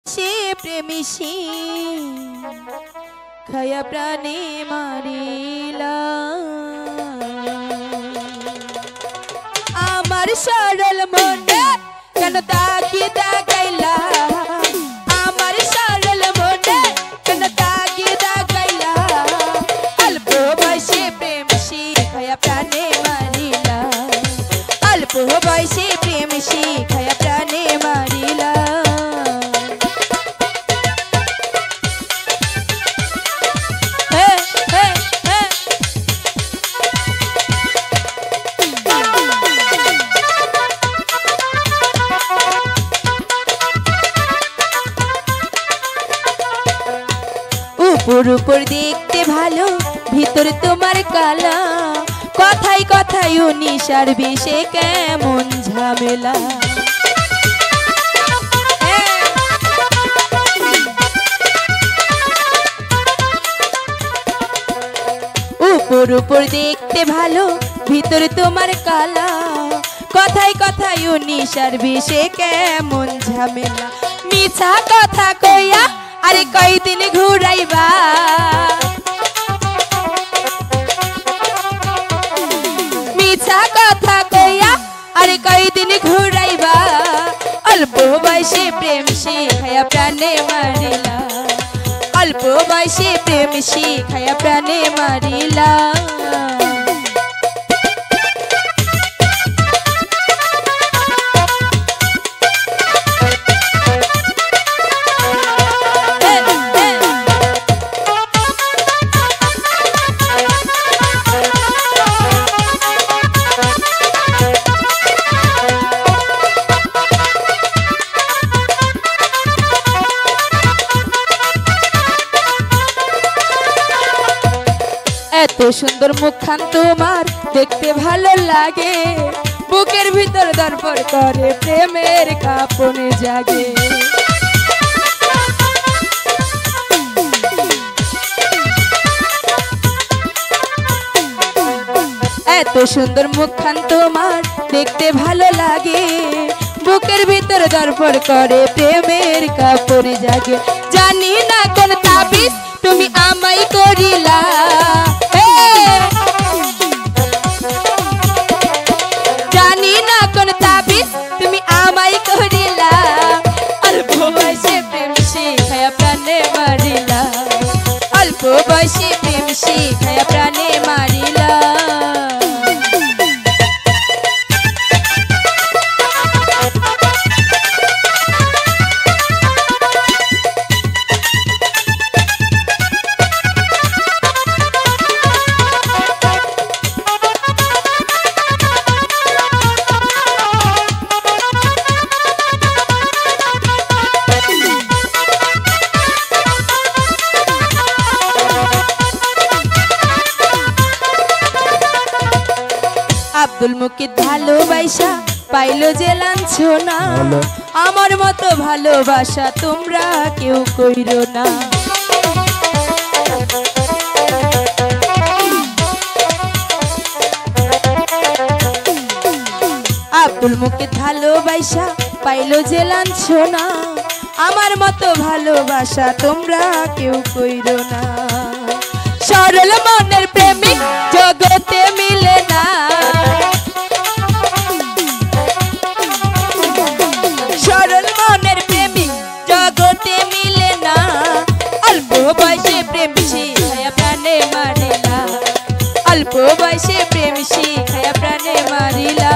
সে প্রেমিসি খায়া প্রাণে মারিলা আমার সরল মনে কেন তাকিয়ে তাকাইলা আমার সরল মনে কেন তাকিয়ে তাকাইলা অল্প বয়সে প্রেমিসি খায়া প্রাণে মারিলা অল্প বয়সে প্রেমিসি খায়া প্রাণে মারিলা উপর দেখতে ভালো ভিতর তোমার কালা কথাই কথাই নিশার বেশে কেমন ঝামেলা উপর দেখতে ভালো ভিতর তোমার কালা কথাই কথাই নিশার বেশে কেমন ঝামেলা মিছা কথা কইয়া আরে কয়দিন ঘুরাইবা মিছা কথা কইয়া আরে কয়দিন ঘুরাইবা অল্প বয়সে প্রেম শিখায়া প্রাণে মারিলা অল্প বয়সে প্রেম শিখায়া প্রাণে মারিলা এত সুন্দর মুখখান তোমার দেখতে ভালো লাগে বুকের ভিতর দরপড় করে প্রেমের কাঁপনে জাগে এত সুন্দর মুখখান তোমার দেখতে ভালো লাগে বুকের ভিতর দরপড় করে প্রেমের কাঁপনে জাগে জানি না কোন তাবিজ তুমি আমায় করিলা জানি না কোন তাবিজ তুমি আমায় করিলা অল্প বয়সে প্রেম শিখায়া প্রাণে মারিলা অল্প বয়সে প্রেম শিখায়া প্রাণে মারিলা আব্দুল মুকিত ভালোবাসা পাইলো যে লাঞ্ছনা আমার মতো ভালোবাসা তোমরা কেউ কইরো না আব্দুল মুকিত ভালোবাসা পাইলো যে লাঞ্ছনা আমার মতো ভালোবাসা তোমরা কেউ কইরো না সরল মনের প্রেমিক জগতে মিলে না সরল মনের প্রেমিক জগতে মিলে না অল্প বয়সে প্রেম শিখায়া প্রাণে মারিলা অল্প বয়সে প্রেম শিখায়া প্রাণে মারিলা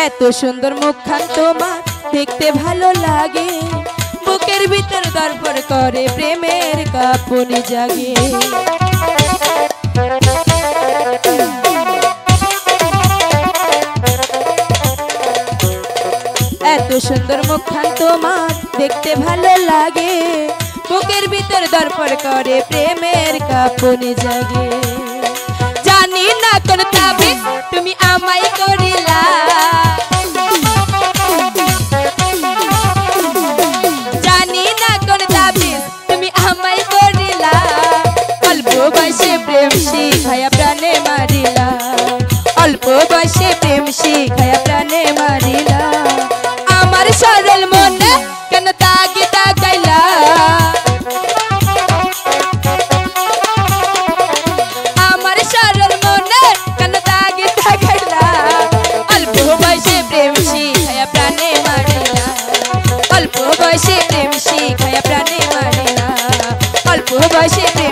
এত সুন্দর মুখখান তোমার দেখতে ভালো লাগে বুকের ভিতর দরপড় করে প্রেমের কাঁপনে জাগে এত সুন্দর মুখখান তোমার দেখতে ভালো লাগে বুকের ভিতর দরপড় করে প্রেমের কাঁপনে জাগে জানি না কোন তাবিজ তুমি আমার ভালোবাসে